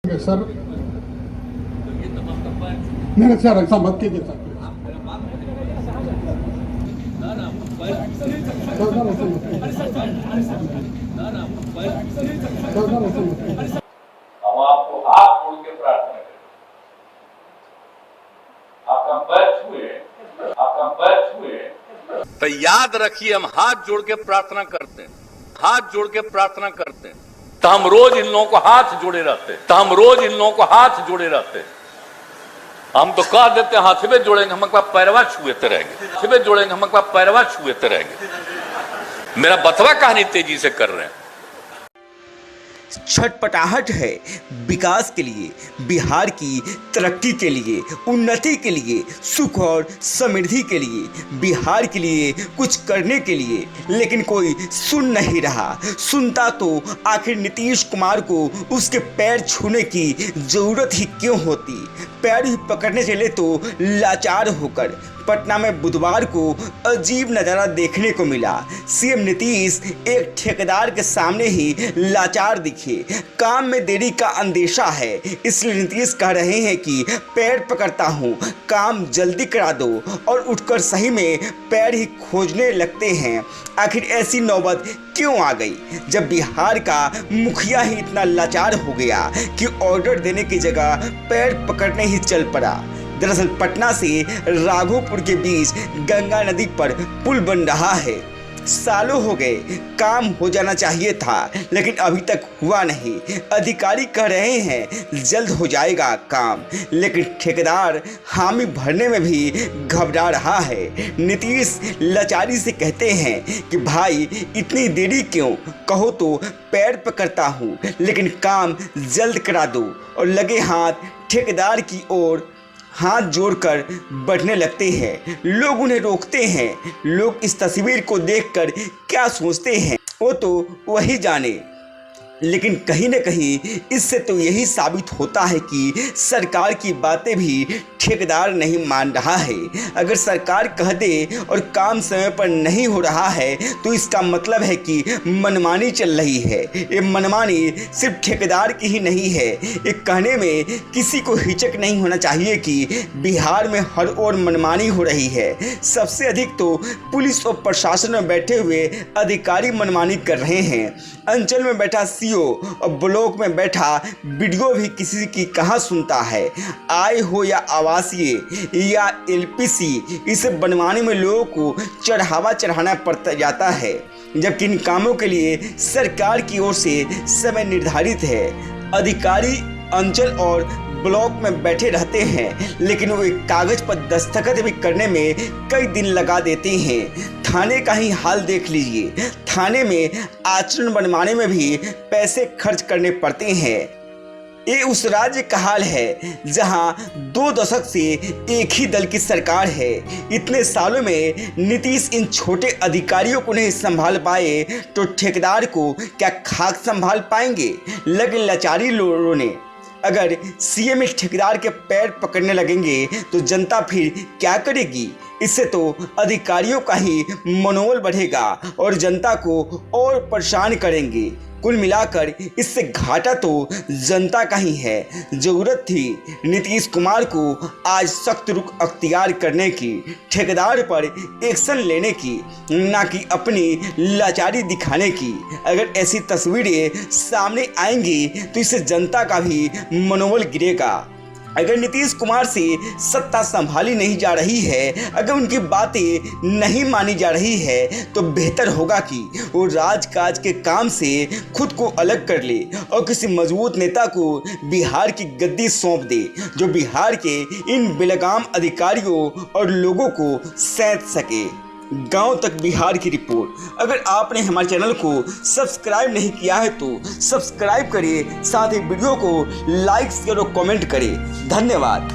Sir नहीं sir ऐसा मत कीजिए सर हम आपको हाथ जोड़ के प्रार्थना करें। आपका पैर छुए, आपका पैर छुए। तो याद रखिए, हम हाथ जोड़ के प्रार्थना करते हैं, हाथ जोड़ के प्रार्थना करते हैं। तो हम रोज इन लोगों को हाथ जोड़े रहते हैं, तो हम रोज इन लोगों को हाथ जोड़े रहते हैं। हम तो कह देते हैं हाथ में जोड़ेंगे, हम पैरवा छुएते रहेंगे, हाथ में जोड़ेंगे, हम पैरवा छुएते रहेंगे। मेरा बतवा कहानी तेजी से कर रहे हैं। छटपटाहट है विकास के लिए, बिहार की तरक्की के लिए, उन्नति के लिए, सुख और समृद्धि के लिए, बिहार के लिए कुछ करने के लिए, लेकिन कोई सुन नहीं रहा। सुनता तो आखिर नीतीश कुमार को उसके पैर छूने की ज़रूरत ही क्यों होती। पैर ही पकड़ने चले तो लाचार होकर। पटना में बुधवार को अजीब नज़ारा देखने को मिला। सीएम नीतीश एक ठेकेदार के सामने ही लाचार दिखे। काम में देरी का अंदेशा है, इसलिए नीतीश कह रहे हैं कि पैर पकड़ता हूँ, काम जल्दी करा दो, और उठकर सही में पैर ही खोजने लगते हैं। आखिर ऐसी नौबत क्यों आ गई, जब बिहार का मुखिया ही इतना लाचार हो गया कि ऑर्डर देने की जगह पैर पकड़ने ही चल पड़ा। दरअसल पटना से राघोपुर के बीच गंगा नदी पर पुल बन रहा है। सालों हो गए, काम हो जाना चाहिए था, लेकिन अभी तक हुआ नहीं। अधिकारी कह रहे हैं जल्द हो जाएगा काम, लेकिन ठेकेदार हामी भरने में भी घबरा रहा है। नीतीश लाचारी से कहते हैं कि भाई इतनी देरी क्यों, कहो तो पैर पकड़ता हूँ, लेकिन काम जल्द करा दो। और लगे हाथ ठेकेदार की ओर हाथ जोड़कर बढ़ने लगते हैं। लोग उन्हें रोकते हैं। लोग इस तस्वीर को देखकर क्या सोचते हैं वो तो वही जाने, लेकिन कहीं न कहीं इससे तो यही साबित होता है कि सरकार की बातें भी ठेकेदार नहीं मान रहा है। अगर सरकार कह दे और काम समय पर नहीं हो रहा है तो इसका मतलब है कि मनमानी चल रही है। ये मनमानी सिर्फ ठेकेदार की ही नहीं है। ये कहने में किसी को हिचक नहीं होना चाहिए कि बिहार में हर ओर मनमानी हो रही है। सबसे अधिक तो पुलिस और प्रशासन में बैठे हुए अधिकारी मनमानी कर रहे हैं। अंचल में बैठा सीओ और ब्लॉक में बैठा बीडीओ भी किसी की कहाँ सुनता है। आय हो या आवासीय या एलपीसी, इसे बनवाने में लोगों को चढ़ाना पड़ता जाता है, जबकि इन कामों के लिए सरकार की ओर से समय निर्धारित है। अधिकारी अंचल और ब्लॉक में बैठे रहते हैं, लेकिन वो एक कागज पर दस्तखत भी करने में कई दिन लगा देते हैं। थाने का ही हाल देख लीजिए, थाने में आचरण बनवाने में भी पैसे खर्च करने पड़ते हैं। ये उस राज्य का हाल है जहां 2 दशक से एक ही दल की सरकार है। इतने सालों में नीतीश इन छोटे अधिकारियों को नहीं संभाल पाए तो ठेकेदार को क्या खाक संभाल पाएंगे। लेकिन लाचारी लोगों ने अगर सीएम इस ठेकेदार के पैर पकड़ने लगेंगे तो जनता फिर क्या करेगी। इससे तो अधिकारियों का ही मनोबल बढ़ेगा और जनता को और परेशान करेंगे। कुल मिलाकर इससे घाटा तो जनता का ही है। ज़रूरत थी नीतीश कुमार को आज सख्त रुख अख्तियार करने की, ठेकेदार पर एक्शन लेने की, ना कि अपनी लाचारी दिखाने की। अगर ऐसी तस्वीरें सामने आएंगी तो इससे जनता का भी मनोबल गिरेगा। अगर नीतीश कुमार से सत्ता संभाली नहीं जा रही है, अगर उनकी बातें नहीं मानी जा रही है, तो बेहतर होगा कि वो राजकाज के काम से खुद को अलग कर ले और किसी मजबूत नेता को बिहार की गद्दी सौंप दे, जो बिहार के इन बेलगाम अधिकारियों और लोगों को सैंत सके। गांव तक बिहार की रिपोर्ट। अगर आपने हमारे चैनल को सब्सक्राइब नहीं किया है तो सब्सक्राइब करिए, साथ ही वीडियो को लाइक शेयर और कमेंट करें। धन्यवाद।